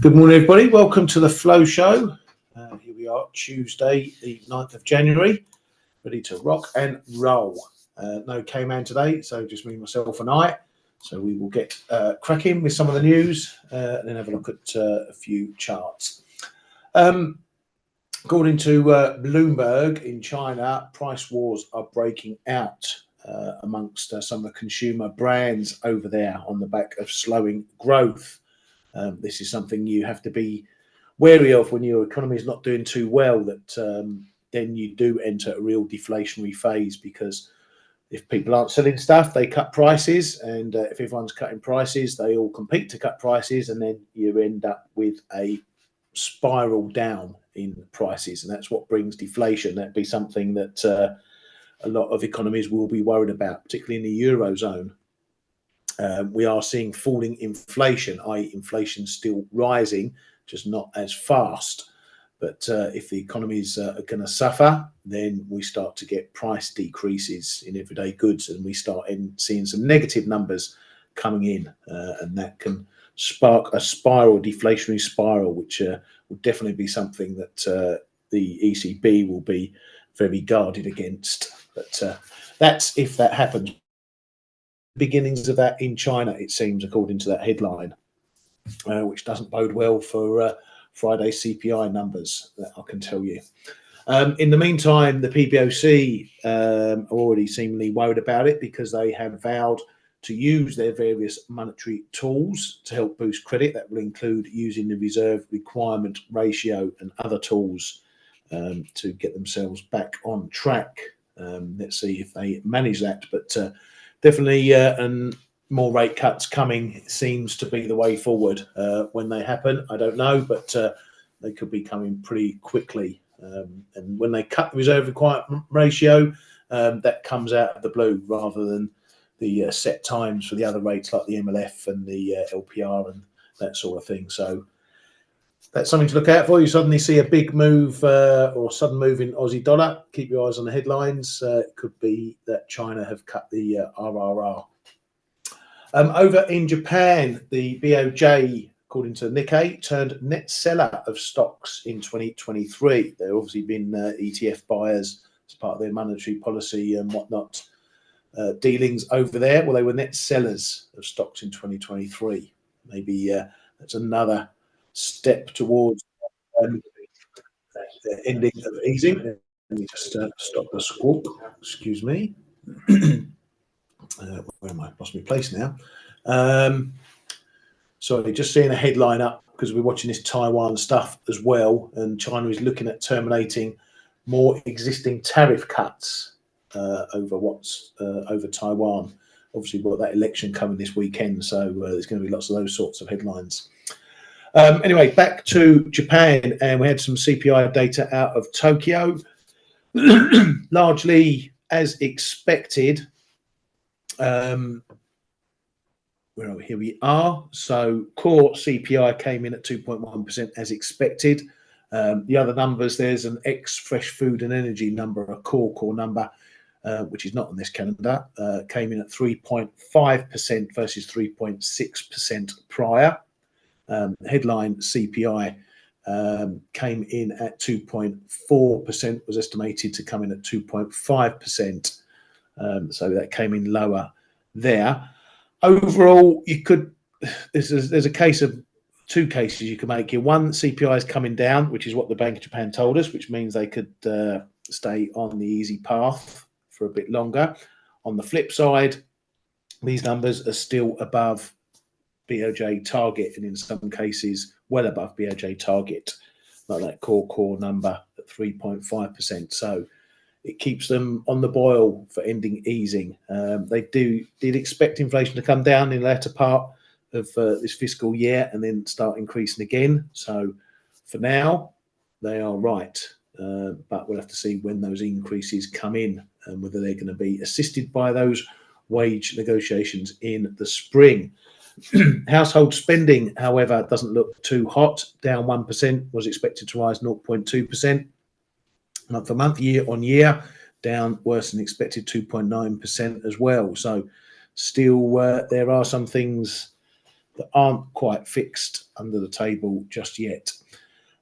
Good morning, everybody. Welcome to the Flow Show. Here we are, Tuesday, the 9th of January, ready to rock and roll. No K-Man today, so just me, myself, and I. So we will get cracking with some of the news and then have a look at a few charts. According to Bloomberg in China, price wars are breaking out amongst some of the consumer brands over there on the back of slowing growth. This is something you have to be wary of when your economy is not doing too well, that then you do enter a real deflationary phase, because if people aren't selling stuff, they cut prices, and if everyone's cutting prices, they all compete to cut prices, and then you end up with a spiral down in prices, and that's what brings deflation. That'd be something that a lot of economies will be worried about, particularly in the Eurozone. We are seeing falling inflation, i.e. inflation still rising, just not as fast. But if the economies are going to suffer, then we start to get price decreases in everyday goods, and we start seeing some negative numbers coming in, and that can spark a spiral, deflationary spiral, which will definitely be something that the ECB will be very guarded against. But that's if that happens. Beginnings of that in China, it seems, according to that headline, which doesn't bode well for Friday's CPI numbers, that I can tell you. In the meantime, the PBOC are already seemingly worried about it, because they have vowed to use their various monetary tools to help boost credit. That will include using the reserve requirement ratio and other tools to get themselves back on track. Let's see if they manage that, but definitely, and more rate cuts coming seems to be the way forward. When they happen, I don't know, but they could be coming pretty quickly. And when they cut the reserve requirement ratio, that comes out of the blue rather than the set times for the other rates like the MLF and the LPR and that sort of thing. So that's something to look out for. You suddenly see a big move or sudden move in Aussie dollar. Keep your eyes on the headlines. It could be that China have cut the RRR. Over in Japan, the BOJ, according to Nikkei, turned net seller of stocks in 2023. There have obviously been ETF buyers as part of their monetary policy and whatnot dealings over there. Well, they were net sellers of stocks in 2023. Maybe that's another step towards the ending of easing. Let me just stop the squawk. Excuse me. Where am I? Lost my place now. Sorry, just seeing a headline up, because we're watching this Taiwan stuff as well, and China is looking at terminating more existing tariff cuts over Taiwan. Obviously, we've got that election coming this weekend, so there's going to be lots of those sorts of headlines. Anyway, back to Japan, and we had some CPI data out of Tokyo, largely as expected. Where are we? Here we are. So core CPI came in at 2.1% as expected. The other numbers, there's an ex-fresh food and energy number, a core number, which is not on this calendar, came in at 3.5% versus 3.6% prior. Headline CPI came in at 2.4%, was estimated to come in at 2.5%. So that came in lower there. Overall, you could, there's a case of two cases you can make here. One, CPI is coming down, which is what the Bank of Japan told us, which means they could stay on the easy path for a bit longer. On the flip side, these numbers are still above BOJ target, and in some cases well above BOJ target, like that core number at 3.5%. So it keeps them on the boil for ending easing. They did expect inflation to come down in the latter part of this fiscal year and then start increasing again. So for now, they are right, but we'll have to see when those increases come in and whether they're going to be assisted by those wage negotiations in the spring. Household spending, however, doesn't look too hot. Down 1%, was expected to rise 0.2%. Month for month, year on year, down worse than expected, 2.9% as well. So still there are some things that aren't quite fixed under the table just yet.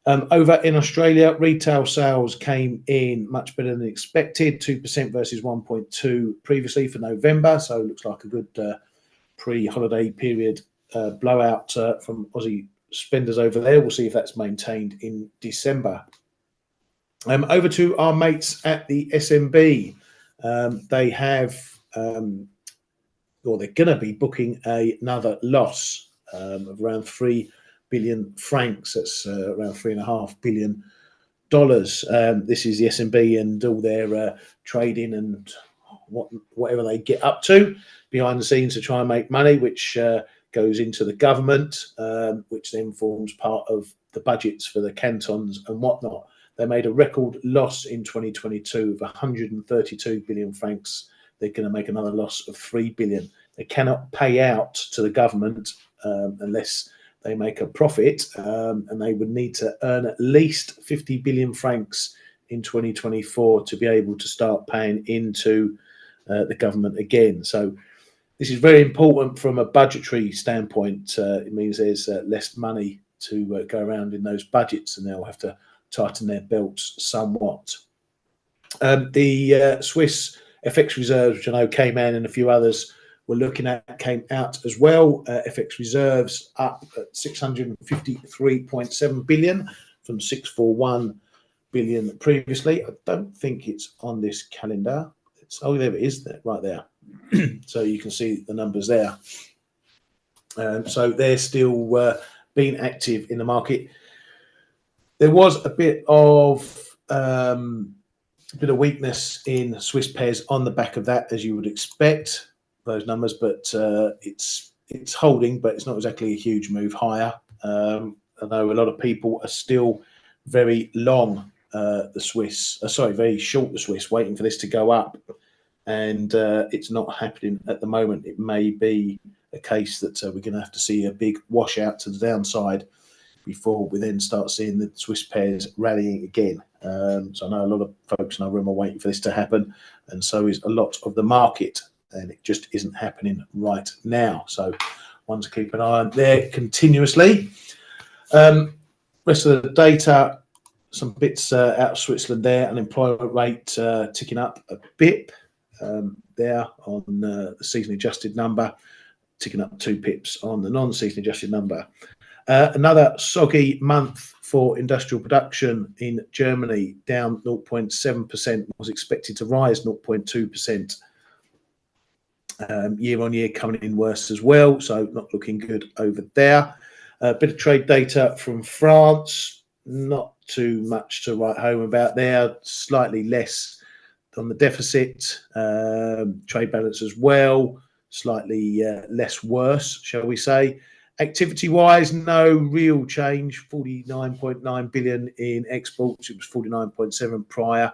Over in Australia, retail sales came in much better than expected, 2% versus 1.2 previously for November. So it looks like a good pre-holiday period blowout from Aussie spenders over there. We'll see if that's maintained in December. Over to our mates at the SMB. They have, or they're going to be booking another loss of around 3 billion francs. That's around $3.5 billion. This is the SMB and all their trading and whatever they get up to behind the scenes to try and make money, which goes into the government, which then forms part of the budgets for the cantons and whatnot. They made a record loss in 2022 of 132 billion francs. They're going to make another loss of 3 billion. They cannot pay out to the government unless they make a profit, and they would need to earn at least 50 billion francs in 2024 to be able to start paying into the government again. So this is very important from a budgetary standpoint. It means there's less money to go around in those budgets, and they'll have to tighten their belts somewhat. The Swiss FX reserves, which I know Cayman and a few others we're looking at, came out as well. FX reserves up at 653.7 billion from 641 billion previously. I don't think it's on this calendar. Oh, there it is, right there. So you can see the numbers there. So they're still being active in the market. There was a bit of weakness in Swiss pairs on the back of that, as you would expect, those numbers, but it's holding, but it's not exactly a huge move higher. I know a lot of people are still very long the Swiss, very short the Swiss, waiting for this to go up, and it's not happening at the moment. It may be a case that we're going to have to see a big washout to the downside before we then start seeing the Swiss pairs rallying again. So I know a lot of folks in our room are waiting for this to happen, and so is a lot of the market, and it just isn't happening right now. So one to keep an eye on there continuously. Rest of the data, some bits out of Switzerland there. Unemployment rate ticking up a bit there on the season adjusted number, ticking up 2 pips on the non-season adjusted number. Another soggy month for industrial production in Germany, down 0.7%, was expected to rise 0.2%. Year on year coming in worse as well, so not looking good over there. A bit of trade data from France, not too much to write home about there, slightly less on the deficit. Trade balance as well, slightly less worse, shall we say. Activity-wise, no real change, 49.9 billion in exports. It was 49.7 prior.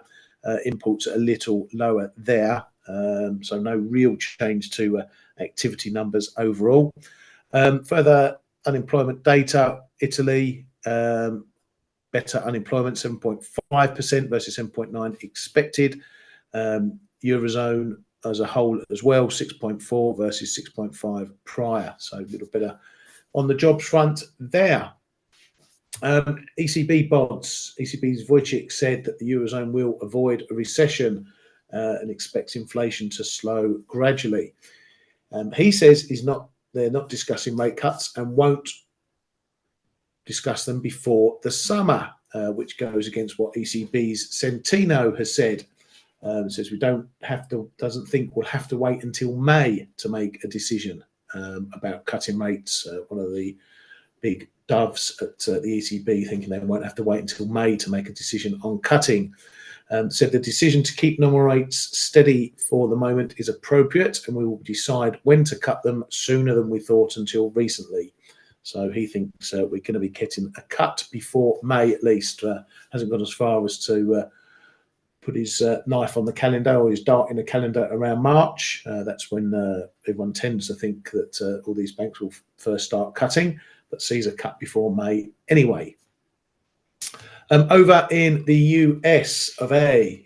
Imports are a little lower there. So no real change to activity numbers overall. Further unemployment data, Italy, better unemployment, 7.5% versus 7.9 expected. Eurozone as a whole as well, 6.4 versus 6.5 prior. So a little better on the jobs front there. ECB bonds. ECB's Wojcik said that the Eurozone will avoid a recession and expects inflation to slow gradually. He says they're not discussing rate cuts and won't discuss them before the summer, which goes against what ECB's Centeno has said. Says doesn't think we'll have to wait until May to make a decision about cutting rates. One of the big doves at the ECB thinking they won't have to wait until May to make a decision on cutting. Said the decision to keep normal rates steady for the moment is appropriate, and we will decide when to cut them sooner than we thought until recently. So he thinks we're going to be getting a cut before May at least. Hasn't gone as far as to put his knife on the calendar or his dart in the calendar around March. That's when everyone tends to think that all these banks will first start cutting, but sees a cut before May anyway. Over in the USA,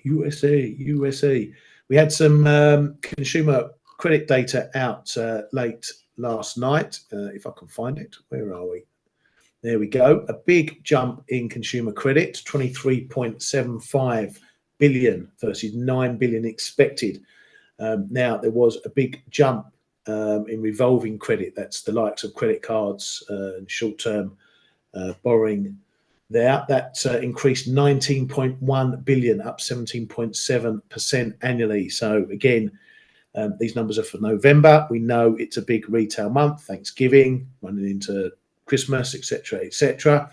we had some consumer credit data out late last night. If I can find it, where are we? There we go. A big jump in consumer credit, 23.75 billion versus 9 billion expected. Now, there was a big jump in revolving credit. That's the likes of credit cards and short-term borrowing there. That increased 19.1 billion, up 17.7% annually. So again, these numbers are for November. We know it's a big retail month, Thanksgiving, running into Christmas, etc., etc.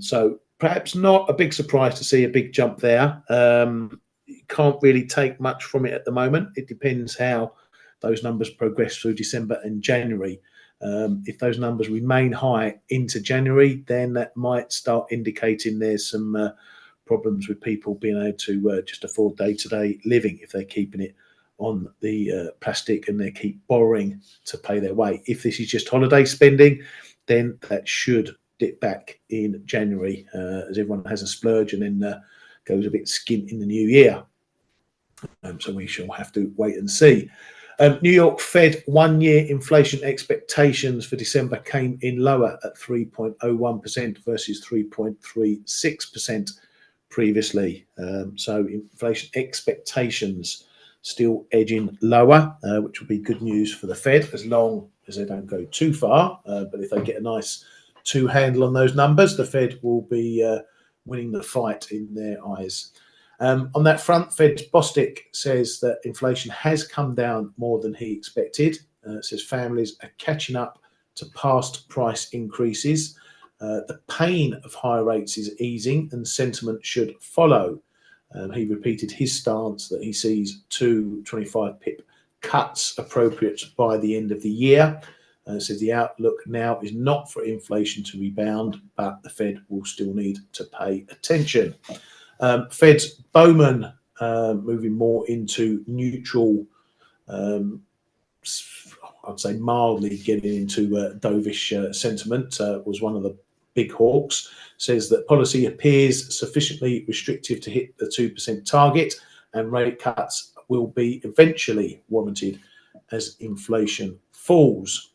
So perhaps not a big surprise to see a big jump there. You can't really take much from it at the moment. It depends how those numbers progress through December and January. If those numbers remain high into January, then that might start indicating there's some problems with people being able to just afford day-to-day living if they're keeping it on the plastic and they keep borrowing to pay their way. If this is just holiday spending, then that should dip back in January as everyone has a splurge and then goes a bit skint in the new year. So we shall have to wait and see. New York Fed one-year inflation expectations for December came in lower at 3.01% versus 3.36% previously. So inflation expectations still edging lower, which will be good news for the Fed as long as they don't go too far. But if they get a nice two handle on those numbers, the Fed will be winning the fight in their eyes. On that front, Fed's Bostic says that inflation has come down more than he expected. It says families are catching up to past price increases. The pain of higher rates is easing and sentiment should follow. He repeated his stance that he sees 2 25 pip cuts appropriate by the end of the year. Says the outlook now is not for inflation to rebound, but the Fed will still need to pay attention. Fed's Bowman moving more into neutral, I'd say mildly getting into dovish sentiment, was one of the big hawks. Says that policy appears sufficiently restrictive to hit the 2% target and rate cuts will be eventually warranted as inflation falls.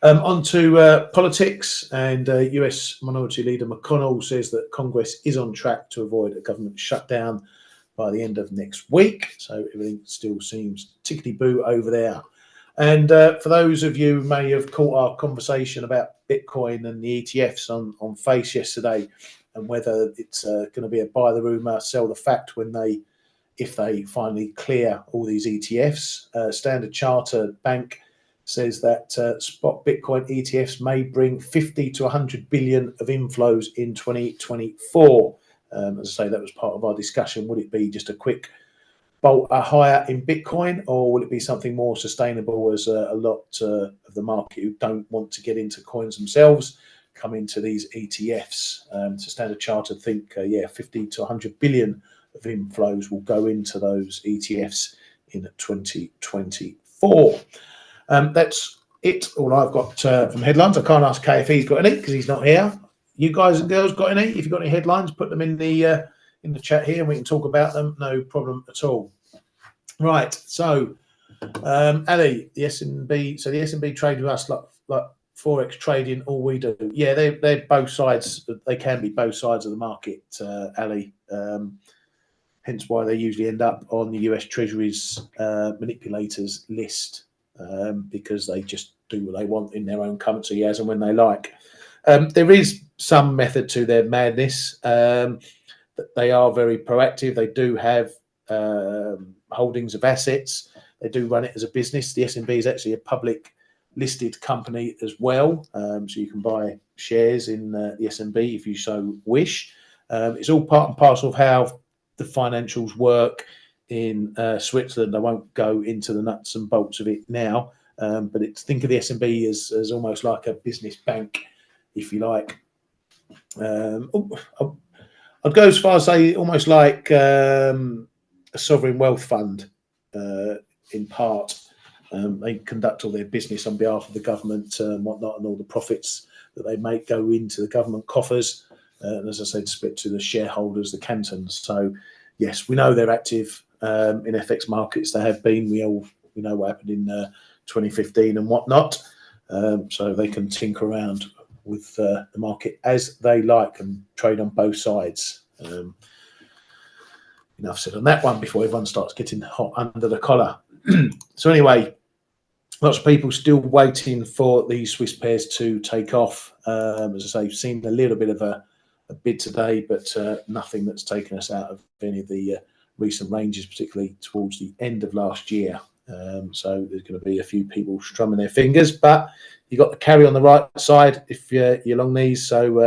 On to politics, and US Minority Leader McConnell says that Congress is on track to avoid a government shutdown by the end of next week. So everything still seems tickety-boo over there. And for those of you who may have caught our conversation about Bitcoin and the ETFs on Face yesterday, and whether it's going to be a buy the rumour, sell the fact if they finally clear all these ETFs. Standard Chartered Bank says that spot Bitcoin ETFs may bring 50 to 100 billion of inflows in 2024. As I say, that was part of our discussion. Would it be just a quick bolt higher in Bitcoin, or will it be something more sustainable as a lot of the market who don't want to get into coins themselves come into these ETFs? So Standard Chartered think, 50 to 100 billion of inflows will go into those ETFs in 2024. That's it. All I've got from headlines. I can't ask Kay if he's got any because he's not here. You guys and girls got any? If you've got any headlines, put them in the chat here and we can talk about them. No problem at all. Right. So, Ali, the S&B. So the S&B trade with us like Forex trading. All we do. Yeah, they're both sides. They can be both sides of the market, Ali. Hence why they usually end up on the US Treasury's manipulators list. Because they just do what they want in their own currency as and when they like. There is some method to their madness. They are very proactive. They do have holdings of assets. They do run it as a business. The S&B is actually a public listed company as well. So you can buy shares in the S&B if you so wish. It's all part and parcel of how the financials work in Switzerland. I won't go into the nuts and bolts of it now, but think of the S&B as almost like a business bank, if you like. I'd go as far as say almost like a sovereign wealth fund in part. They conduct all their business on behalf of the government and whatnot, and all the profits that they make go into the government coffers. And as I said, split to the shareholders, the cantons. So yes, we know they're active in FX markets. They have been. We know what happened in 2015 and whatnot. So they can tinker around with the market as they like and trade on both sides. Enough said on that one before everyone starts getting hot under the collar. So anyway, lots of people still waiting for these Swiss pairs to take off. As I say, seen a little bit of a bid today, but nothing that's taken us out of any of the recent ranges, particularly towards the end of last year. So there's going to be a few people strumming their fingers, but you got the carry on the right side if you're long these, so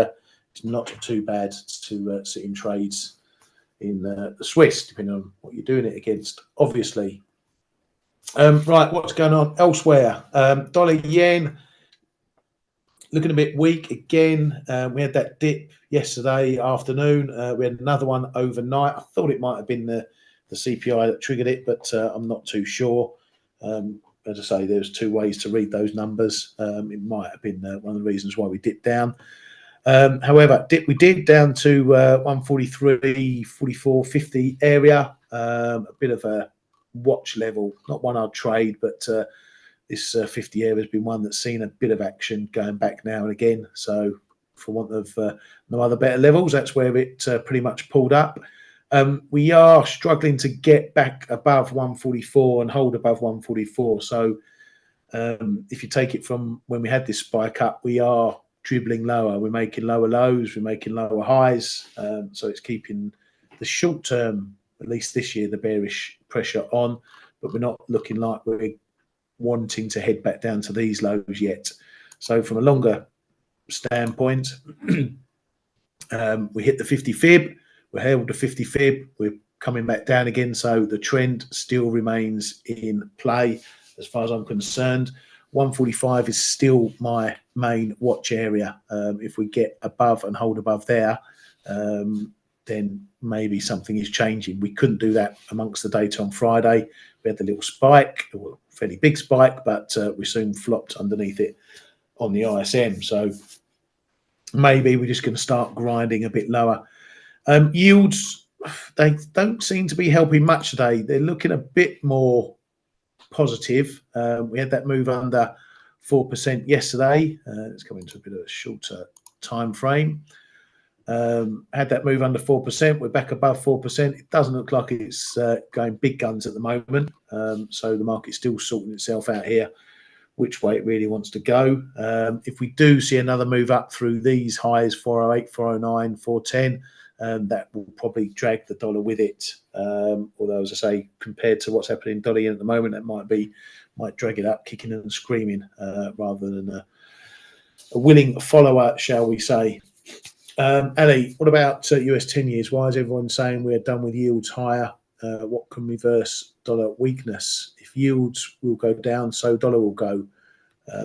it's not too bad to sit in trades in the Swiss, depending on what you're doing it against, obviously. Right, what's going on elsewhere? Dollar yen looking a bit weak again. We had that dip yesterday afternoon. We had another one overnight. I thought it might have been the CPI that triggered it, but I'm not too sure. As I say, there's two ways to read those numbers. It might have been one of the reasons why we dipped down. However, we did down to 143, 44, 50 area. A bit of a watch level, not one I'd trade, but this 50 area has been one that's seen a bit of action going back now and again. So for want of no other better levels, that's where it pretty much pulled up. We are struggling to get back above 144 and hold above 144. So if you take it from when we had this spike up, we are dribbling lower. We're making lower lows, we're making lower highs. So it's keeping the short term, at least this year, the bearish pressure on, but we're not looking like we're wanting to head back down to these lows yet. So from a longer standpoint, we hit the 50 fib, we held the 50 fib, we're coming back down again. So the trend still remains in play as far as I'm concerned. 145 is still my main watch area. If we get above and hold above there, then maybe something is changing. We couldn't do that amongst the data on Friday. We had the little spike, a fairly big spike, but we soon flopped underneath it on the ISM. So maybe we're just going to start grinding a bit lower. Yields, they don't seem to be helping much today. They're looking a bit more positive. We had that move under 4% yesterday. It's coming to a bit of a shorter time frame. Had that move under 4%. We're back above 4%. It doesn't look like it's going big guns at the moment. So the market's still sorting itself out here, which way it really wants to go. If we do see another move up through these highs, 408, 409, 410, that will probably drag the dollar with it. Although, as I say, compared to what's happening in dollar yen at the moment, that might drag it up, kicking and screaming, rather than a willing follower, shall we say. Ali, what about US 10 years? Why is everyone saying we're done with yields higher? What can reverse dollar weakness? If yields will go down, so dollar will go.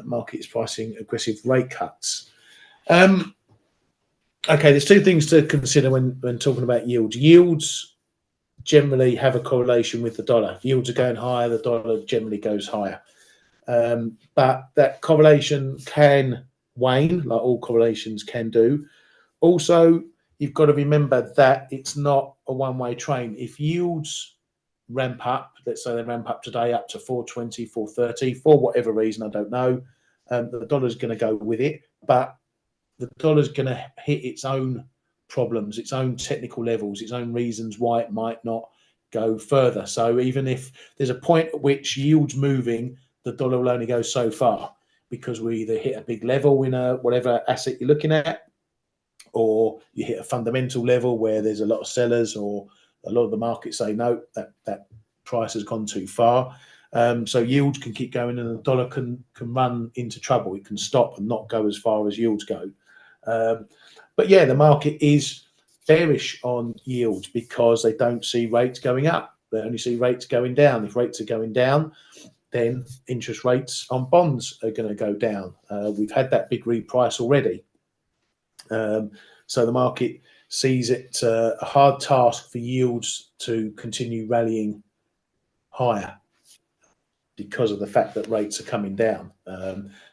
Market is pricing aggressive rate cuts. Okay, there's two things to consider when talking about yields. Yields generally have a correlation with the dollar. If yields are going higher, the dollar generally goes higher. But that correlation can wane, like all correlations can do. Also, you've got to remember that it's not a one-way train. If yields ramp up, let's say they ramp up today up to 420, 430, for whatever reason, I don't know, the dollar's going to go with it. But the dollar's going to hit its own problems, its own technical levels, its own reasons why it might not go further. So even if there's a point at which yields moving, the dollar will only go so far, because we either hit a big level in whatever asset you're looking at, or you hit a fundamental level where there's a lot of sellers, or a lot of the market say, no, that price has gone too far. So yields can keep going and the dollar can run into trouble. It can stop and not go as far as yields go. But yeah, the market is bearish on yields because they don't see rates going up. They only see rates going down. If rates are going down, then interest rates on bonds are going to go down. We've had that big reprice already. So the market sees it a hard task for yields to continue rallying higher because of the fact that rates are coming down.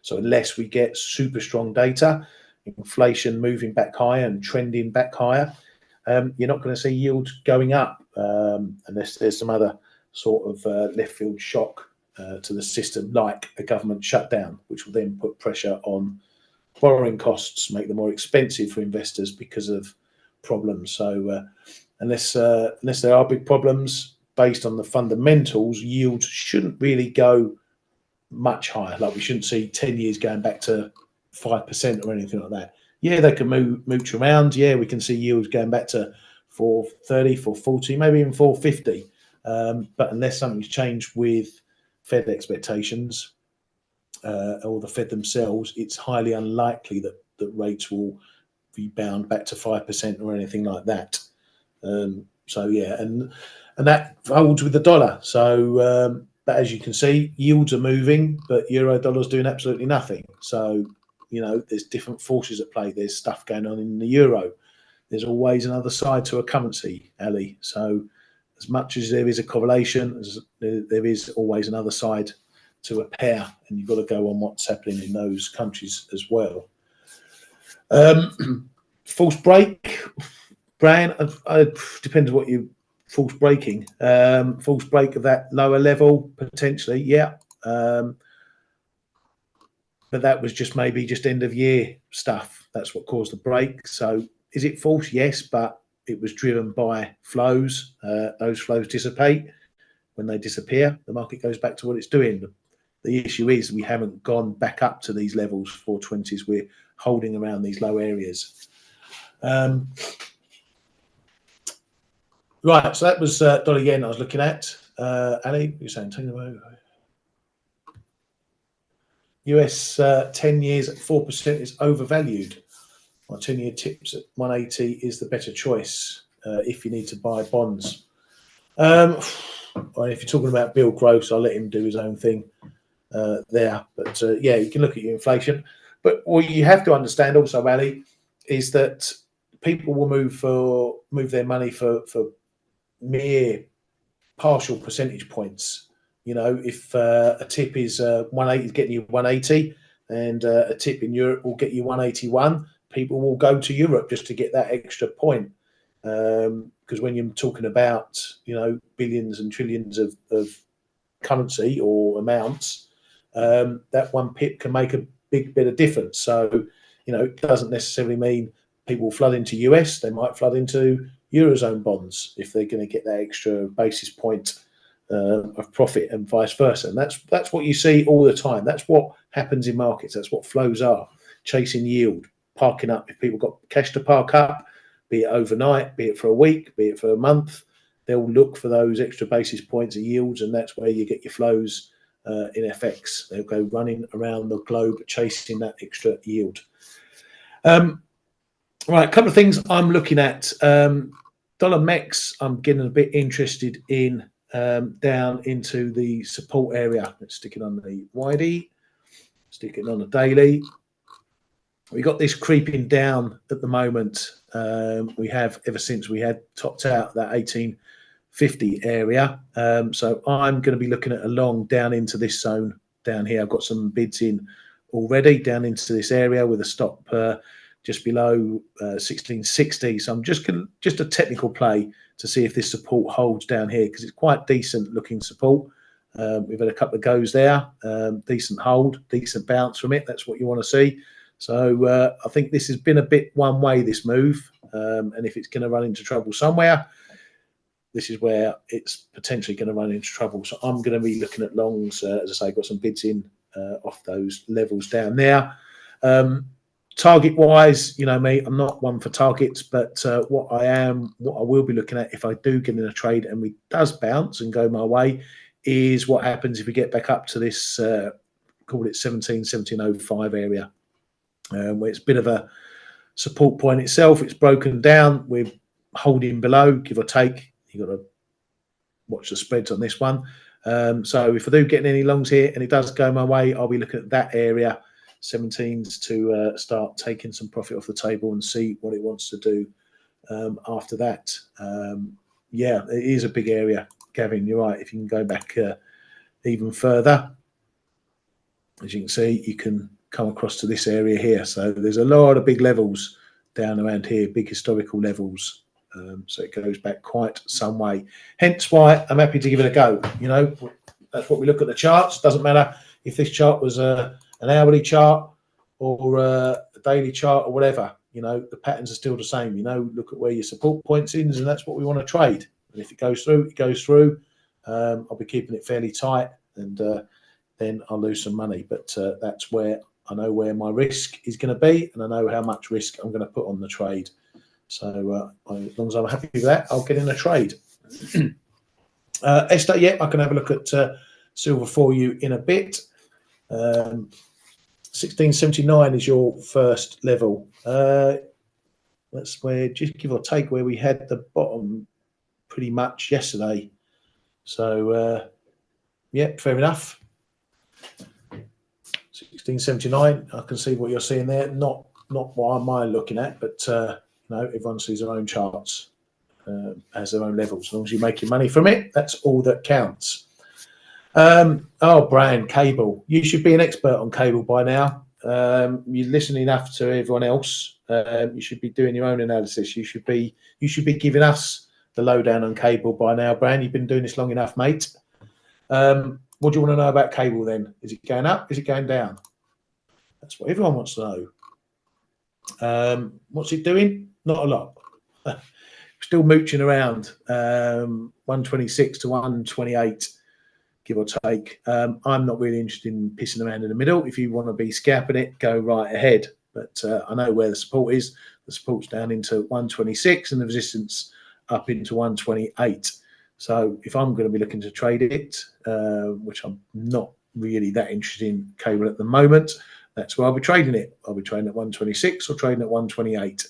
So unless we get super strong data, inflation moving back higher and trending back higher, you're not going to see yields going up unless there's some other sort of left field shock to the system, like a government shutdown, which will then put pressure on borrowing costs, make them more expensive for investors because of problems. So unless there are big problems based on the fundamentals, yields shouldn't really go much higher. Like we shouldn't see 10 years going back to 5% or anything like that. Yeah, they can mooch around. Yeah, we can see yields going back to 430, 440, maybe even 450. But unless something's changed with Fed expectations or the Fed themselves, it's highly unlikely that rates will rebound back to 5% or anything like that. So yeah, and that holds with the dollar. So but as you can see, yields are moving, but euro dollar's doing absolutely nothing. So there's different forces at play. There's stuff going on in the euro. There's always another side to a currency, Ali. So as much as there is a correlation, there is always another side to a pair, and you've got to go on what's happening in those countries as well. False break, Brian, depends what you false breaking. False break of that lower level, potentially, yeah. But that was just maybe just end of year stuff. That's what caused the break. So is it false? Yes, but it was driven by flows. Those flows dissipate. When they disappear, the market goes back to what it's doing. The issue is we haven't gone back up to these levels, 420s. We're holding around these low areas. Right, so that was dollar yen I was looking at. Ali, you're saying US 10 years at 4% is overvalued. My 10-year tips at 180 is the better choice if you need to buy bonds. Or if you're talking about Bill Gross, I'll let him do his own thing there. But yeah, you can look at your inflation. But what you have to understand also, Ali, is that people will move their money for mere partial percentage points. If a tip is 180 is getting you 180, and a tip in Europe will get you 181, people will go to Europe just to get that extra point. Because when you're talking about billions and trillions of currency or amounts, that one pip can make a big bit of difference. So it doesn't necessarily mean people flood into US. They might flood into Eurozone bonds if they're going to get that extra basis point of profit, and vice versa. And that's what you see all the time. That's what happens in markets. That's what flows are: chasing yield, parking up. If people got cash to park up, be it overnight, be it for a week, be it for a month, they'll look for those extra basis points of yields, and that's where you get your flows in FX. They'll go running around the globe chasing that extra yield. Right, a couple of things I'm looking at. Dollar MEX, I'm getting a bit interested in down into the support area. Let's stick it on the YD, stick it on the daily. We got this creeping down at the moment. We have ever since we had topped out that 1850 area. So I'm going to be looking at a long down into this zone down here. I've got some bids in already down into this area with a stop just below 1660. So I'm just a technical play to see if this support holds down here, because it's quite decent looking support. We've had a couple of goes there, decent hold, decent bounce from it. That's what you want to see. So I think this has been a bit one way, this move, and if it's going to run into trouble somewhere, this is where it's potentially going to run into trouble. So I'm going to be looking at longs. As I say, got some bids in off those levels down there. Target wise, you know me, I'm not one for targets, but what I will be looking at if I do get in a trade and we does bounce and go my way, is what happens if we get back up to this, call it 1705 area, where it's a bit of a support point itself. It's broken down. We're holding below, give or take. You've got to watch the spreads on this one. So if I do get any longs here and it does go my way, I'll be looking at that area, 17s, to start taking some profit off the table and see what it wants to do after that. Yeah, it is a big area, Gavin. You're right. If you can go back even further, as you can see, you can come across to this area here. So there's a lot of big levels down around here, big historical levels. So it goes back quite some way. Hence why I'm happy to give it a go. You know, That's what we look at the charts. Doesn't matter if this chart was an hourly chart or a daily chart or whatever. The patterns are still the same. Look at where your support points is, and that's what we want to trade. And if it goes through, it goes through. I'll be keeping it fairly tight, and then I'll lose some money. But that's where I know where my risk is going to be, and I know how much risk I'm going to put on the trade. So as long as I'm happy with that, I'll get in a trade. Esther, yeah, I can have a look at silver for you in a bit. 1679 is your first level. That's where, just give or take, where we had the bottom pretty much yesterday. So yeah, fair enough. 1679, I can see what you're seeing there. Not what am I looking at, but everyone sees their own charts, has their own levels. As long as you're making money from it, that's all that counts. Brand cable. You should be an expert on cable by now. You listen enough to everyone else. You should be doing your own analysis. You should be giving us the lowdown on cable by now, Brand. You've been doing this long enough, mate. What do you want to know about cable then? Is it going up? Is it going down? That's what everyone wants to know. What's it doing? Not a lot. Still mooching around 126 to 128, give or take. I'm not really interested in pissing around in the middle. If you want to be scalping it, go right ahead. But I know where the support is. The support's down into 126 and the resistance up into 128. So if I'm going to be looking to trade it, which I'm not really that interested in cable at the moment, that's where I'll be trading it. I'll be trading at 126 or trading at 128.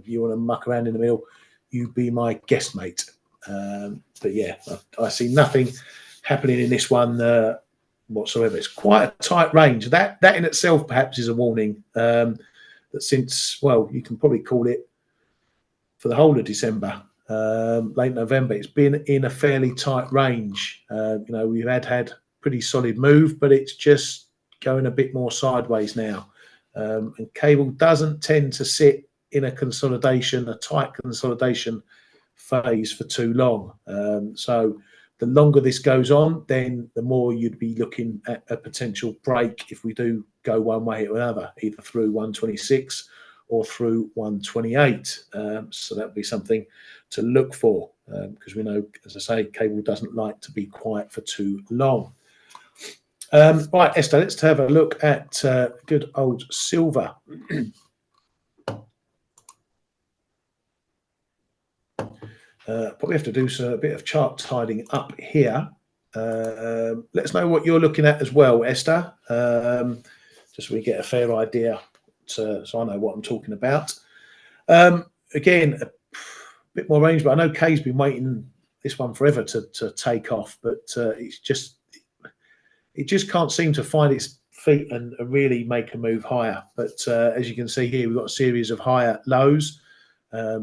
You want to muck around in the middle, you be my guest, mate. But yeah, I see nothing happening in this one whatsoever. It's quite a tight range. That in itself perhaps is a warning that since, well, you can probably call it for the whole of December, late November, it's been in a fairly tight range. We've had pretty solid move, but it's just going a bit more sideways now. And cable doesn't tend to sit in a tight consolidation phase for too long. So the longer this goes on, then the more you'd be looking at a potential break if we do go one way or another, either through 126 or through 128. So that would be something to look for, because we know, as I say, cable doesn't like to be quiet for too long. Right, Esther, let's have a look at good old silver. Probably have to do a bit of chart tidying up here. Let us know what you're looking at as well, Esther, just so we get a fair idea, so I know what I'm talking about. Again, a bit more range, but I know Kay's been waiting this one forever to take off, but it just can't seem to find its feet and really make a move higher. But as you can see here, we've got a series of higher lows.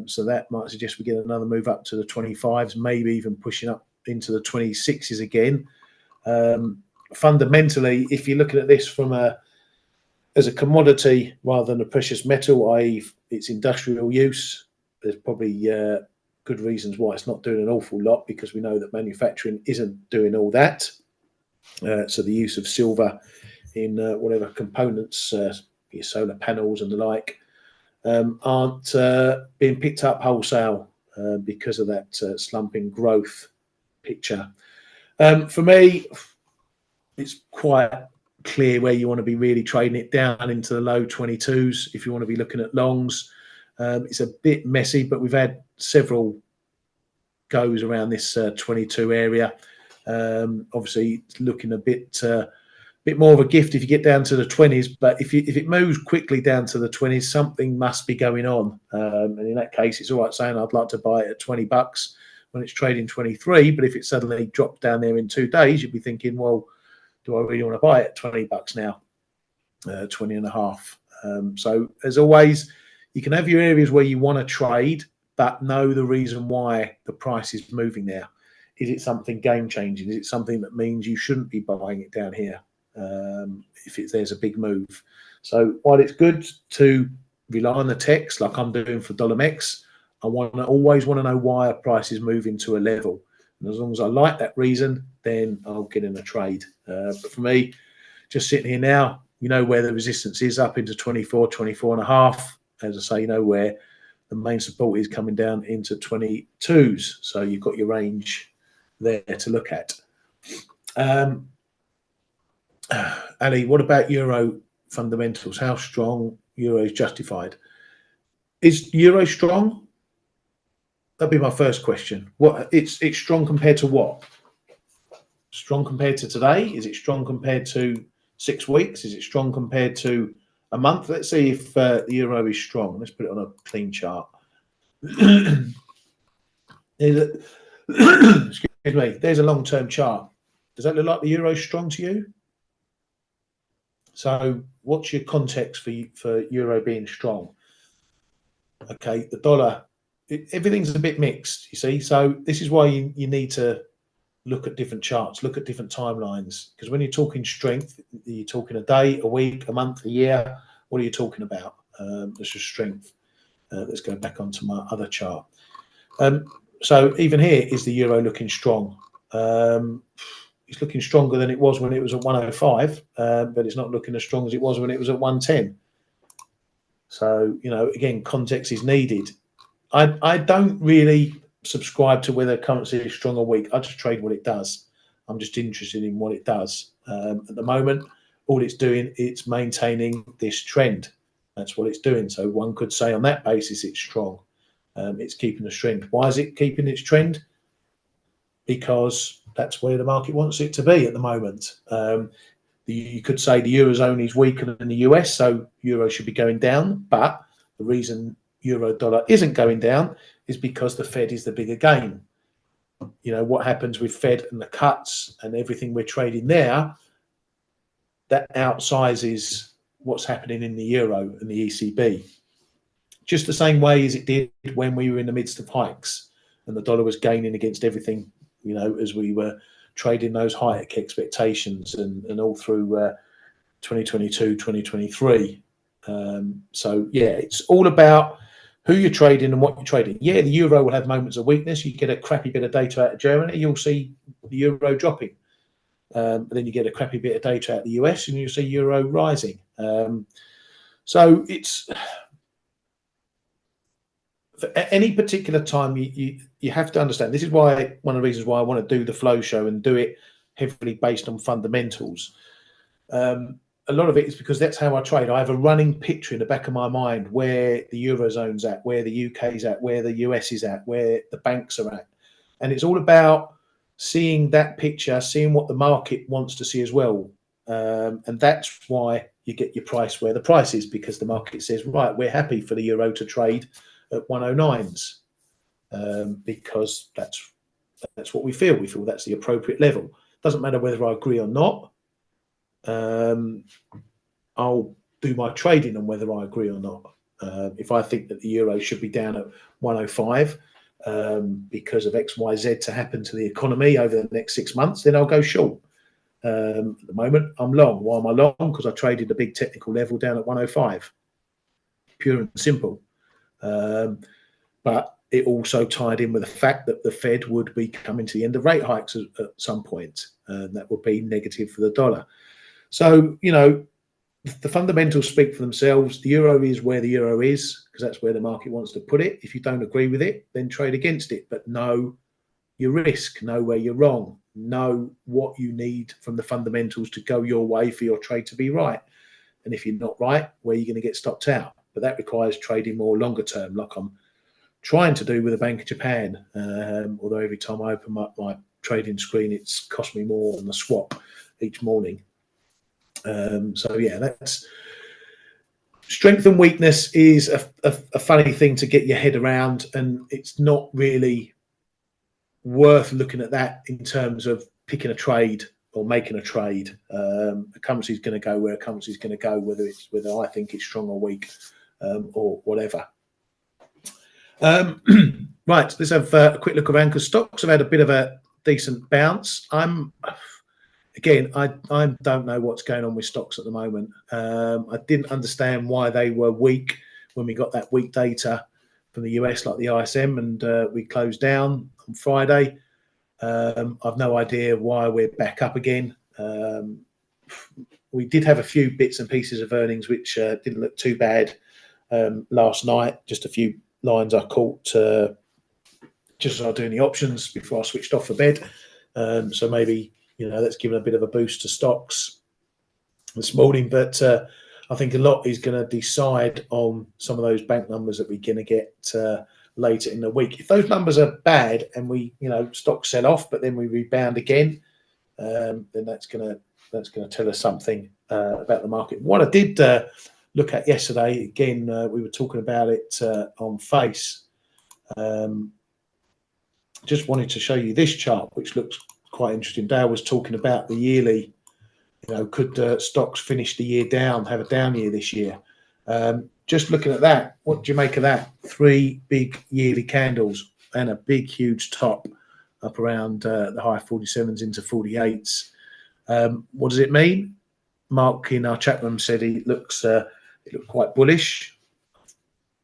So that might suggest we get another move up to the 25s, maybe even pushing up into the 26s again. Fundamentally, if you're looking at this from as a commodity rather than a precious metal, i.e. its industrial use, there's probably good reasons why it's not doing an awful lot, because we know that manufacturing isn't doing all that. So the use of silver in whatever components, your solar panels and the like, aren't being picked up wholesale because of that slumping growth picture. For me, it's quite clear where you want to be really trading it down into the low 22s if you want to be looking at longs. It's a bit messy, but we've had several goes around this 22 area. Obviously, it's looking a bit more of a gift if you get down to the 20s, but if it moves quickly down to the 20s, something must be going on. And in that case, it's all right saying I'd like to buy it at $20 when it's trading 23, but if it suddenly dropped down there in 2 days, you'd be thinking, well, do I really want to buy it at $20 now? 20 and a half. So as always, you can have your areas where you want to trade, but know the reason why the price is moving there. Is it something game changing? Is it something that means you shouldn't be buying it down here if there's a big move? So while it's good to rely on the text like I'm doing for $MEX, I always want to know why a price is moving to a level. And as long as I like that reason, then I'll get in a trade. But for me, just sitting here now, you know where the resistance is, up into 24, 24 and a half. As I say, you know where the main support is, coming down into 22s. So you've got your range there to look at. Ali, what about Euro fundamentals? How strong Euro is justified? Is Euro strong? That'd be my first question. What it's strong compared to what? Strong compared to today? Is it strong compared to 6 weeks? Is it strong compared to a month? Let's see if the Euro is strong. Let's put it on a clean chart. Excuse me. There's a long-term chart. Does that look like the Euro is strong to you? So what's your context for Euro being strong? Okay, the dollar, everything's a bit mixed, you see. So this is why you need to look at different charts, look at different timelines. Because when you're talking strength, you're talking a day, a week, a month, a year. What are you talking about? That's just strength. Let's go back onto my other chart. So even here, is the Euro looking strong? It's looking stronger than it was when it was at 105, but it's not looking as strong as it was when it was at 110. So, you know, again, context is needed. I don't really subscribe to whether currency is strong or weak. I just trade what it does. I'm just interested in what it does. At the moment, all it's doing, it's maintaining this trend. That's what it's doing. So one could say on that basis, it's strong. It's keeping the strength. Why is it keeping its trend? Because that's where the market wants it to be at the moment. You could say the Eurozone is weaker than the US, so Euro should be going down. But the reason Euro dollar isn't going down is because the Fed is the bigger game. You know, what happens with Fed and the cuts and everything we're trading there, that outsizes what's happening in the Euro and the ECB. Just the same way as it did when we were in the midst of hikes and the dollar was gaining against everything, you know, as we were trading those hike expectations and all through 2022, 2023. So, yeah, it's all about who you're trading and what you're trading. Yeah, the Euro will have moments of weakness. You get a crappy bit of data out of Germany, you'll see the Euro dropping. But then you get a crappy bit of data out of the US and you'll see Euro rising. So it's... At any particular time, you have to understand. This is why one of the reasons why I want to do the flow show and do it heavily based on fundamentals. A lot of it is because that's how I trade. I have a running picture in the back of my mind where the Eurozone's at, where the UK's at, where the US is at, where the banks are at. And it's all about seeing that picture, seeing what the market wants to see as well. And that's why you get your price where the price is, because the market says, right, we're happy for the Euro to trade at 109s, because that's what we feel. We feel that's the appropriate level. Doesn't matter whether I agree or not. I'll do my trading on whether I agree or not. If I think that the Euro should be down at 105 because of X, Y, Z to happen to the economy over the next 6 months, then I'll go short. At the moment, I'm long. Why am I long? Because I traded a big technical level down at 105. Pure and simple. But it also tied in with the fact that the Fed would be coming to the end of rate hikes at some point, and that would be negative for the dollar. So, you know, the fundamentals speak for themselves. The Euro is where the Euro is, because that's where the market wants to put it. If you don't agree with it, then trade against it. But know your risk, know where you're wrong, know what you need from the fundamentals to go your way for your trade to be right. And if you're not right, where you're going to get stopped out. But that requires trading more longer term, like I'm trying to do with the Bank of Japan. Although every time I open up my trading screen, it's cost me more on the swap each morning. So yeah, that's strength and weakness is a funny thing to get your head around, and it's not really worth looking at that in terms of picking a trade or making a trade. A currency is going to go where a currency is going to go, whether I think it's strong or weak, or whatever. Right, let's have a quick look around, because stocks have had a bit of a decent bounce. Again, I don't know what's going on with stocks at the moment. I didn't understand why they were weak when we got that weak data from the US, like the ISM, and we closed down on Friday. I've no idea why we're back up again. We did have a few bits and pieces of earnings which didn't look too bad last night. Just a few lines I caught just as I was doing the options before I switched off for bed. So maybe, that's given a bit of a boost to stocks this morning. But I think a lot is going to decide on some of those bank numbers that we're going to get later in the week. If those numbers are bad and we, stocks sell off, but then we rebound again, then that's going to tell us something about the market. What I did look at yesterday, again, we were talking about it on Face. Just wanted to show you this chart, which looks quite interesting. Dale was talking about the yearly. Could stocks finish the year down, have a down year this year? Just looking at that, what do you make of that? 3 big yearly candles and a big, huge top up around the high 47s into 48s. What does it mean? Mark in our chat room said it looked quite bullish.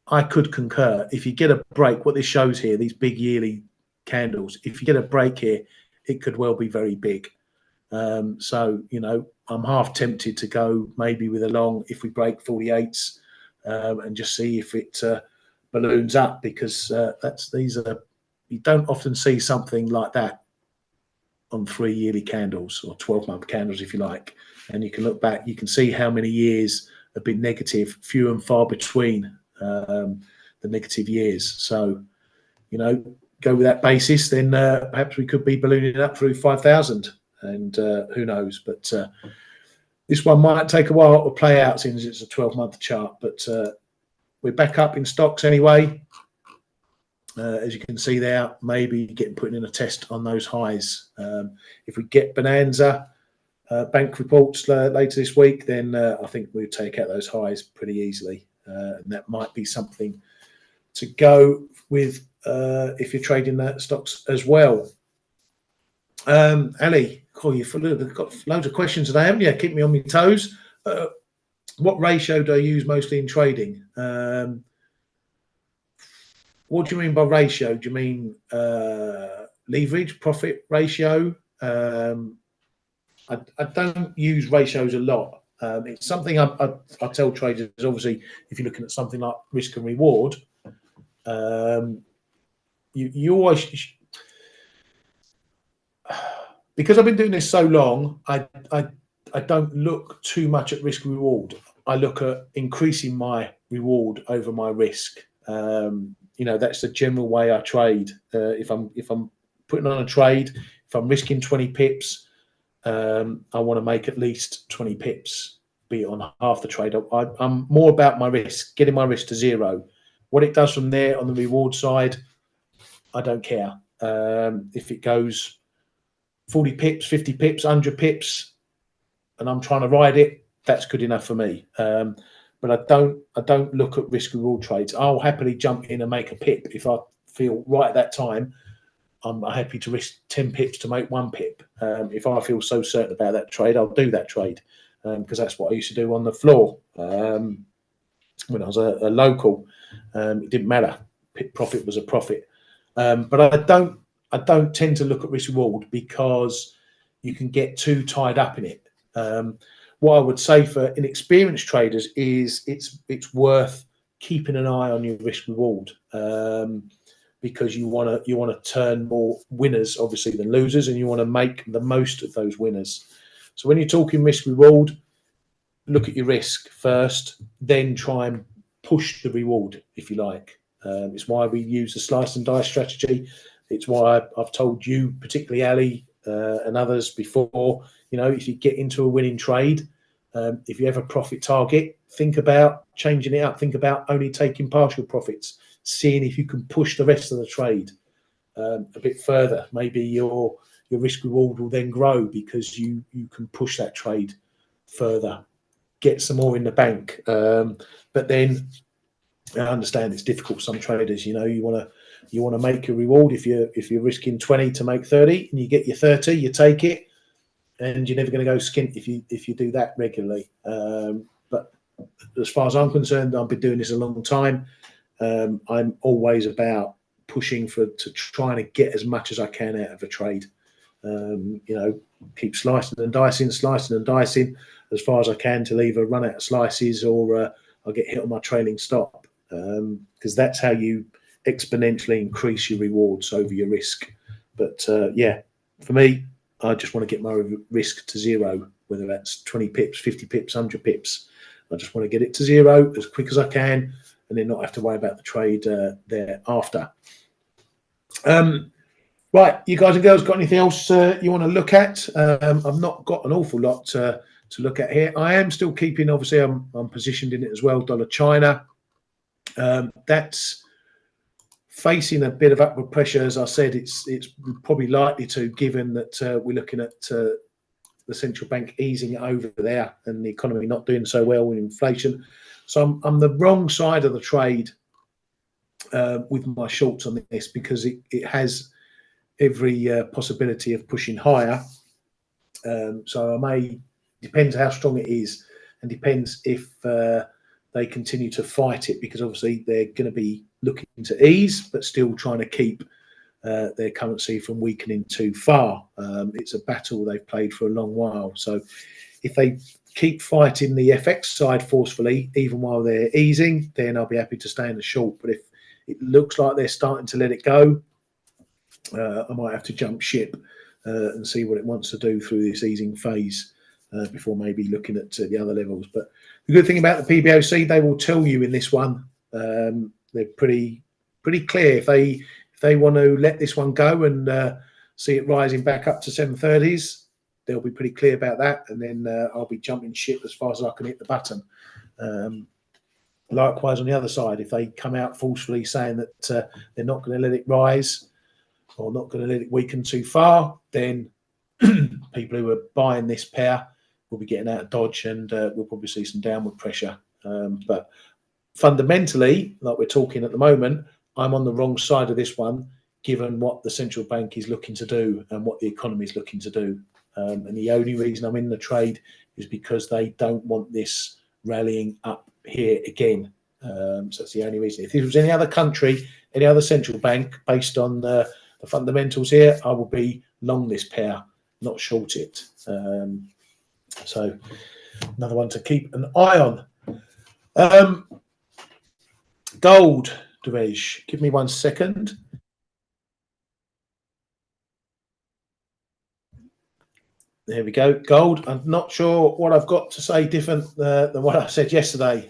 I could concur. If you get a break, what this shows here, these big yearly candles, if you get a break here, it could well be very big. So, I'm half tempted to go maybe with a long if we break 48s and just see if it balloons up, because you don't often see something like that on 3 yearly candles or 12-month candles, if you like. And you can look back, you can see how many years have been negative, few and far between the negative years. So, go with that basis, then perhaps we could be ballooning up through 5,000. And who knows? But this one might take a while to play out since it's a 12-month chart. But we're back up in stocks anyway. As you can see there, maybe putting in a test on those highs. If we get bonanza bank reports later this week, then I think we'll take out those highs pretty easily. And that might be something to go with if you're trading stocks as well. Ali, you've got loads of questions today, haven't you? Keep me on my toes. What ratio do I use mostly in trading? What do you mean by ratio? Do you mean leverage, profit ratio? I don't use ratios a lot. It's something I tell traders, obviously, if you're looking at something like risk and reward, you always... Because I've been doing this so long, I don't look too much at risk reward. I look at increasing my reward over my risk. That's the general way I trade. If I'm putting on a trade, if I'm risking 20 pips, I want to make at least 20 pips, be it on half the trade. I'm more about my risk, getting my risk to zero. What it does from there on the reward side, I don't care. If it goes 40 pips, 50 pips, 100 pips, and I'm trying to ride it, that's good enough for me. But I don't look at risk reward trades. I'll happily jump in and make a pip if I feel right at that time. I'm happy to risk 10 pips to make 1 pip. If I feel so certain about that trade, I'll do that trade, because that's what I used to do on the floor when I was a local. It didn't matter. Profit was a profit. But I don't tend to look at risk reward because you can get too tied up in it. What I would say for inexperienced traders is it's worth keeping an eye on your risk reward, because you want to turn more winners obviously than losers, and you want to make the most of those winners. So when you're talking risk reward, look at your risk first, then try and push the reward if you like. It's why we use the slice and dice strategy. It's why I've told you, particularly Ali and others before, if you get into a winning trade, if you have a profit target, think about changing it up. Think about only taking partial profits, seeing if you can push the rest of the trade a bit further. Maybe your risk reward will then grow because you can push that trade further, get some more in the bank. But then I understand it's difficult for some traders. You want to make your reward. If you're risking 20 to make 30 and you get your 30, you take it, and you're never going to go skint if you do that regularly. But as far as I'm concerned, I've been doing this a long time. I'm always about pushing to trying to get as much as I can out of a trade. You know, keep slicing and dicing as far as I can till either run out of slices or I'll get hit on my trailing stop, because that's how you exponentially increase your rewards over your risk. But yeah, for me, I just want to get my risk to zero, whether that's 20 pips, 50 pips, 100 pips. I just want to get it to zero as quick as I can and then not have to worry about the trade thereafter. Right, you guys and girls, got anything else you want to look at? I've not got an awful lot to look at here. I am still keeping, obviously, I'm positioned in it as well, dollar China. That's facing a bit of upward pressure. As I said, it's probably likely to, given that we're looking at the central bank easing it over there and the economy not doing so well with inflation. So I'm the wrong side of the trade with my shorts on this, because it has every possibility of pushing higher. So I may, depends how strong it is, and depends if they continue to fight it, because obviously they're going to be looking to ease, but still trying to keep their currency from weakening too far. It's a battle they've played for a long while. So if they keep fighting the FX side forcefully, even while they're easing, then I'll be happy to stay in the short. But if it looks like they're starting to let it go, I might have to jump ship and see what it wants to do through this easing phase before maybe looking at the other levels. But the good thing about the PBOC, they will tell you in this one. They're pretty clear. If they want to let this one go and see it rising back up to 730s, they'll be pretty clear about that. And then I'll be jumping ship as far as I can hit the button. Likewise, on the other side, if they come out forcefully saying that they're not going to let it rise or not going to let it weaken too far, then people who are buying this pair will be getting out of dodge, and we'll probably see some downward pressure. But fundamentally, like we're talking at the moment, I'm on the wrong side of this one, given what the central bank is looking to do and what the economy is looking to do. And the only reason I'm in the trade is because they don't want this rallying up here again. So that's the only reason. If this was any other country, any other central bank, based on the fundamentals here, I will be long this pair, not short it. So another one to keep an eye on. Gold, Derej, give me 1 second. There we go. Gold. I'm not sure what I've got to say different than what I said yesterday.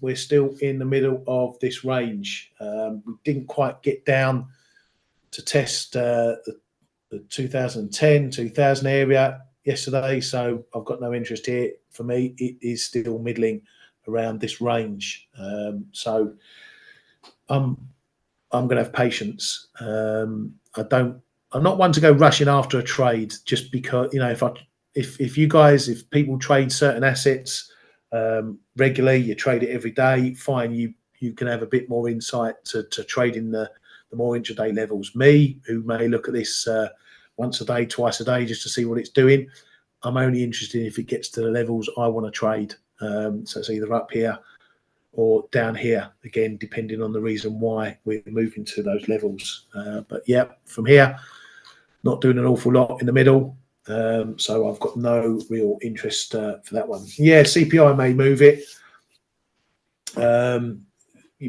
We're still in the middle of this range. We didn't quite get down to test the 2010, 2000 area yesterday, so I've got no interest here. For me, it is still middling around this range. So I'm going to have patience. I'm not one to go rushing after a trade just because, you know, if people trade certain assets regularly, you trade it every day, fine, you can have a bit more insight to trading the more intraday levels. Me, who may look at this once a day, twice a day, just to see what it's doing, I'm only interested if it gets to the levels I want to trade. So it's either up here or down here, again, depending on the reason why we're moving to those levels. But yeah, from here, not doing an awful lot in the middle. So I've got no real interest for that one. Yeah, CPI may move it. We're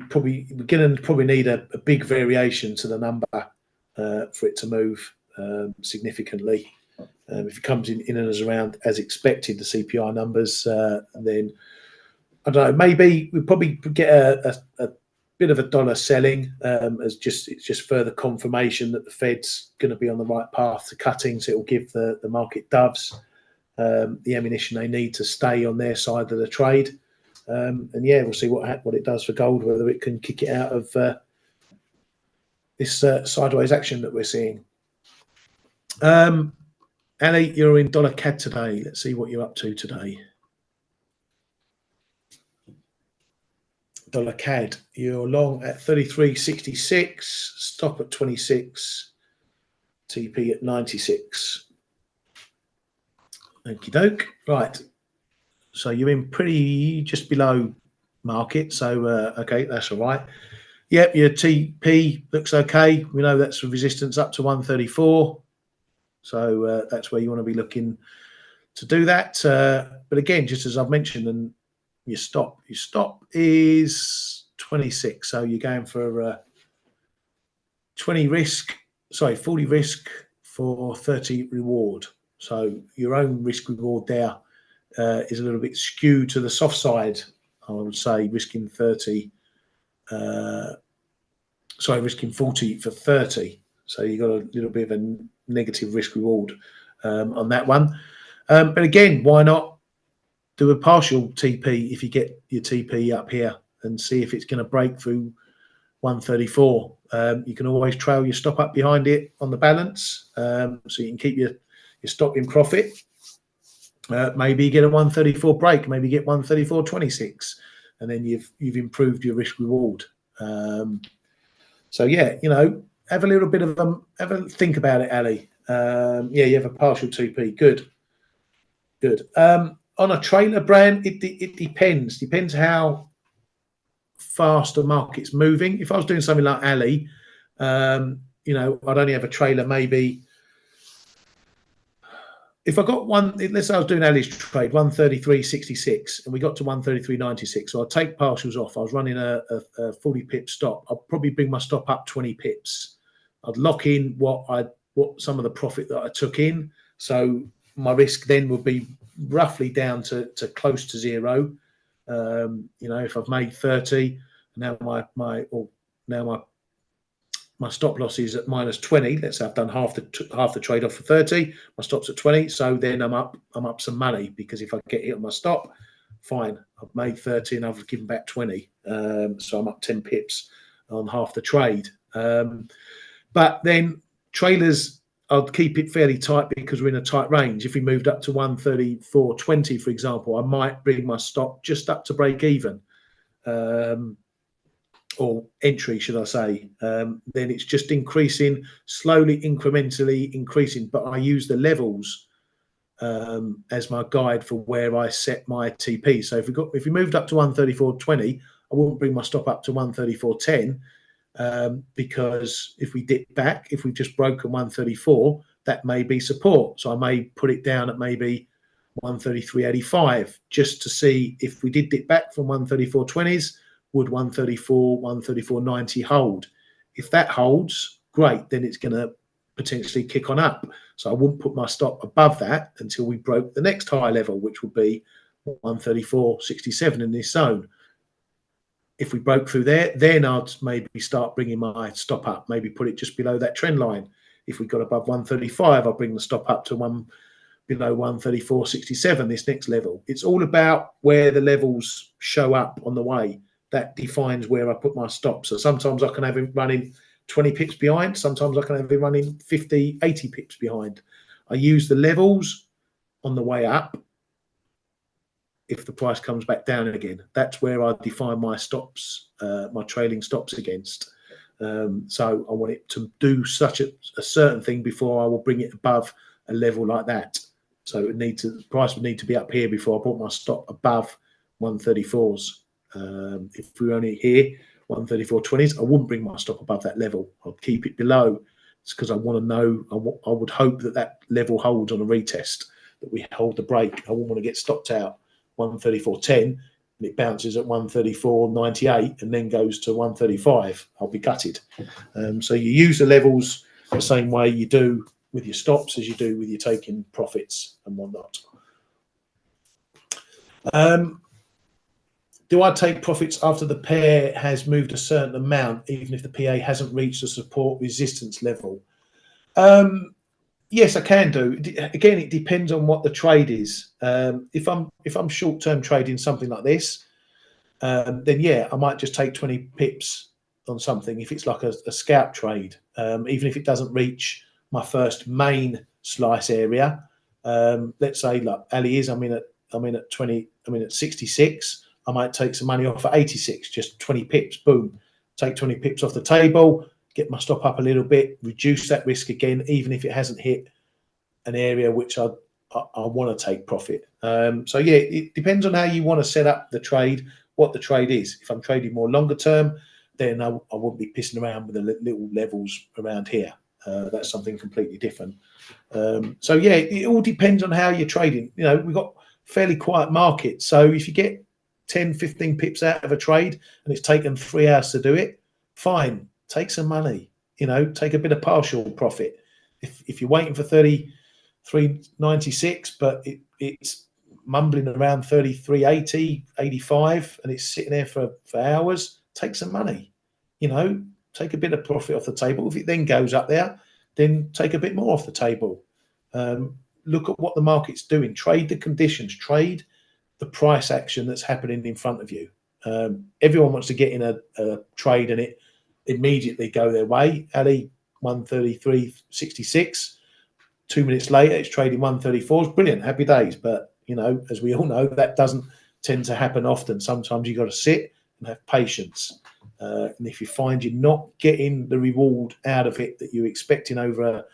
going to probably need a big variation to the number for it to move significantly. If it comes in and around as expected, the CPI numbers, then I don't know, maybe we probably get a bit of a dollar selling as it's just further confirmation that the Fed's going to be on the right path to cutting, so it will give the market doves the ammunition they need to stay on their side of the trade. And yeah, we'll see what it does for gold, whether it can kick it out of this sideways action that we're seeing. Ali, you're in dollar CAD today. Let's see what you're up to today. Dollar CAD, you're long at 33.66, stop at 26, TP at 96. Okie doke. Right. So you're in pretty just below market. So, okay, that's all right. Yep, your TP looks okay. We know that's a resistance up to 134. So that's where you want to be looking to do that. But again, just as I've mentioned, and your stop is 26. So you're going for 40 risk for 30 reward. So your own risk reward there is a little bit skewed to the soft side, I would say, risking 30. Risking 40 for 30. So you got a little bit of a negative risk reward on that one. But again, why not do a partial TP if you get your TP up here and see if it's going to break through 134. You can always trail your stop up behind it on the balance, so you can keep your stop in profit. Maybe get a 134 break, maybe get 134.26, and then you've improved your risk reward. So yeah, have a little bit of have a think about it, Ali. Yeah, you have a partial TP. Good. On a trailer brand, it depends how fast the market's moving. If I was doing something like Ali, I'd only have a trailer maybe. If I got one, let's say I was doing Ali's trade, 133.66, and we got to 133.96, so I'd take partials off. I was running a 40 pip stop. I'd probably bring my stop up 20 pips. I'd lock in what some of the profit that I took in. So my risk then would be roughly down to close to zero. If I've made 30, now my stop loss is at minus 20. Let's say I've done half the trade off for 30. My stop's at 20, so then I'm up some money, because if I get hit on my stop, fine, I've made 30 and I've given back 20. So I'm up 10 pips on half the trade. But then trailers, I'd keep it fairly tight because we're in a tight range. If we moved up to 134.20, for example, I might bring my stop just up to break even. Or entry, should I say. Then it's just increasing, slowly, incrementally increasing. But I use the levels as my guide for where I set my TP. So if we moved up to 134.20, I wouldn't bring my stop up to 134.10, because if we dip back, if we've just broken 134, that may be support. So I may put it down at maybe 133.85, just to see if we did dip back from 134.20s, would 134.90 hold? If that holds, great, then it's going to potentially kick on up. So I wouldn't put my stop above that until we broke the next higher level, which would be 134.67 in this zone. If we broke through there, then I'd maybe start bringing my stop up, maybe put it just below that trend line. If we got above 135, I'll bring the stop up to below 134.67, this next level. It's all about where the levels show up on the way. That defines where I put my stop. So sometimes I can have him running 20 pips behind. Sometimes I can have him running 50, 80 pips behind. I use the levels on the way up. If the price comes back down again, that's where I define my stops, my trailing stops against. So I want it to do such a certain thing before I will bring it above a level like that. So the price would need to be up here before I put my stop above 134s. If we're only here 134.20s, I wouldn't bring my stop above that level. I'd keep it below. It's because I want to know, I would hope that level holds on a retest, that we hold the break. I wouldn't want to get stopped out 134.10 and it bounces at 134.98 and then goes to 135. I'll be gutted. So you use the levels the same way you do with your stops as you do with your taking profits and whatnot. Do I take profits after the pair has moved a certain amount, even if the PA hasn't reached a support resistance level? Yes, I can do. Again, it depends on what the trade is. If I'm short-term trading something like this, then yeah, I might just take 20 pips on something if it's like a scalp trade, even if it doesn't reach my first main slice area. Let's say, like Ali is, I'm in at 20, I'm in at 66. I might take some money off at 86, just 20 pips, boom, take 20 pips off the table, get my stop up a little bit, reduce that risk again, even if it hasn't hit an area which I want to take profit. So yeah, it depends on how you want to set up the trade, what the trade is. If I'm trading more longer term, then I wouldn't be pissing around with the little levels around here. That's something completely different. So yeah, it all depends on how you're trading. You know, we've got fairly quiet market. So if you get 10, 15 pips out of a trade and it's taken 3 hours to do it, fine, take some money, you know, take a bit of partial profit. If you're waiting for 33.96, but it's mumbling around 33.80, 85, and it's sitting there for hours, take some money, you know, take a bit of profit off the table. If it then goes up there, then take a bit more off the table. Look at what the market's doing, trade the conditions, trade the price action that's happening in front of you. Everyone wants to get in a trade and it immediately go their way. Ali 133.66. 2 minutes later, it's trading 134. It's brilliant, happy days. But you know, as we all know, that doesn't tend to happen often. Sometimes you've got to sit and have patience. And if you find you're not getting the reward out of it that you're expecting over a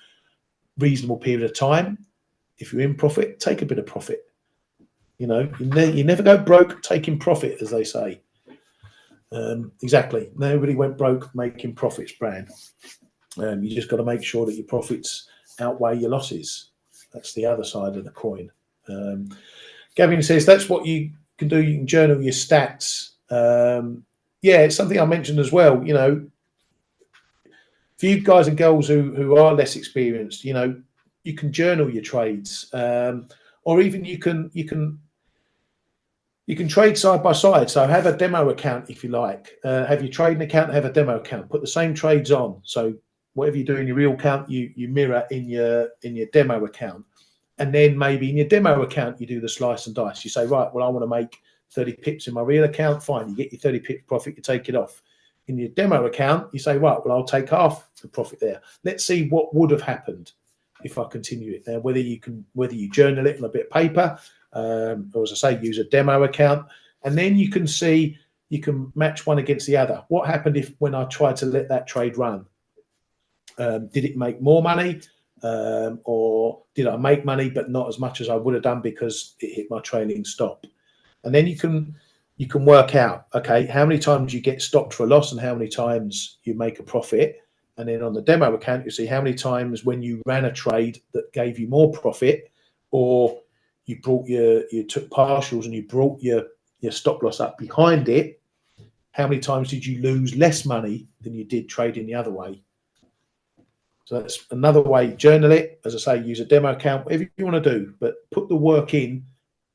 reasonable period of time, if you're in profit, take a bit of profit. You know, you never go broke taking profit, as they say. Exactly. Nobody went broke making profits, Bran. You just got to make sure that your profits outweigh your losses. That's the other side of the coin. Gavin says that's what you can do. You can journal your stats. Yeah, it's something I mentioned as well. You know, for you guys and girls who are less experienced, you know, you can journal your trades, or even you can trade side by side. So have a demo account if you like. Have your trading account, have a demo account. Put the same trades on. So whatever you do in your real account, you mirror in your demo account. And then maybe in your demo account, you do the slice and dice. You say, right, well, I want to make 30 pips in my real account. Fine, you get your 30 pips profit, you take it off. In your demo account, you say, right, well, I'll take half the profit there. Let's see what would have happened if I continue it. Now, whether you journal it on a bit of paper, or as I say, use a demo account, and then you can see, you can match one against the other. What happened when I tried to let that trade run? Did it make more money? Or did I make money but not as much as I would have done because it hit my trailing stop? And then you can work out, okay, how many times you get stopped for a loss and how many times you make a profit. And then on the demo account, you see how many times when you ran a trade that gave you more profit, or you took partials and you brought your stop loss up behind it, how many times did you lose less money than you did trading the other way? So that's another way. Journal it, as I say, use a demo account, whatever you want to do, but put the work in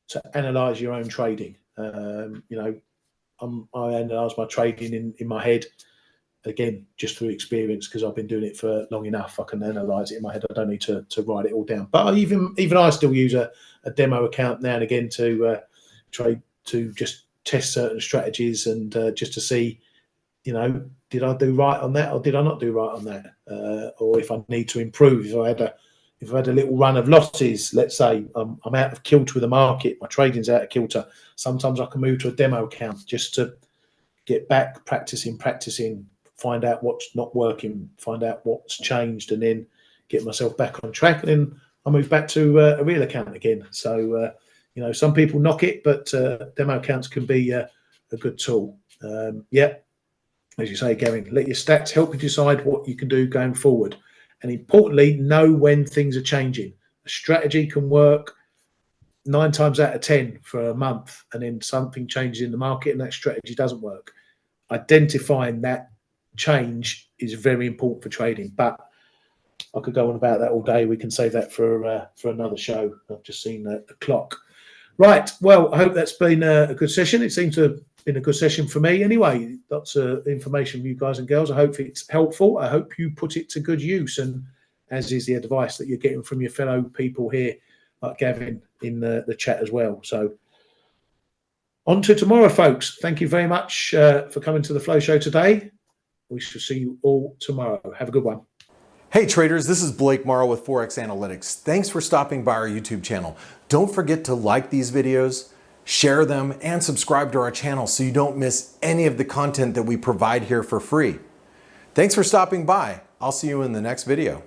to analyze your own trading. You know, I analyze my trading in my head, again, just through experience, because I've been doing it for long enough. I can analyze it in my head. I don't need to write it all down. But even I still use a demo account now and again to trade, to just test certain strategies and just to see, you know, did I do right on that or did I not do right on that? Or if I need to improve, if I had a little run of losses, let's say I'm out of kilter with the market, my trading's out of kilter, sometimes I can move to a demo account just to get back practicing, find out what's not working, find out what's changed, and then get myself back on track. And then I move back to a real account again. So, you know, some people knock it, but demo accounts can be a good tool. Yeah. As you say, Gavin, let your stats help you decide what you can do going forward. And importantly, know when things are changing. A strategy can work 9 times out of 10 for a month, and then something changes in the market and that strategy doesn't work. Identifying that change is very important for trading. But I could go on about that all day. We can save that for another show. I've just seen the clock. Right. Well, I hope that's been a good session. It seems to have been a good session for me. Anyway, lots of information for you guys and girls. I hope it's helpful. I hope you put it to good use, and as is the advice that you're getting from your fellow people here, like Gavin in the chat as well. So on to tomorrow, folks. Thank you very much for coming to the Flow Show today. We shall see you all tomorrow. Have a good one. Hey traders, this is Blake Morrow with ForexAnalytix. Thanks for stopping by our YouTube channel. Don't forget to like these videos, share them, and subscribe to our channel so you don't miss any of the content that we provide here for free. Thanks for stopping by. I'll see you in the next video.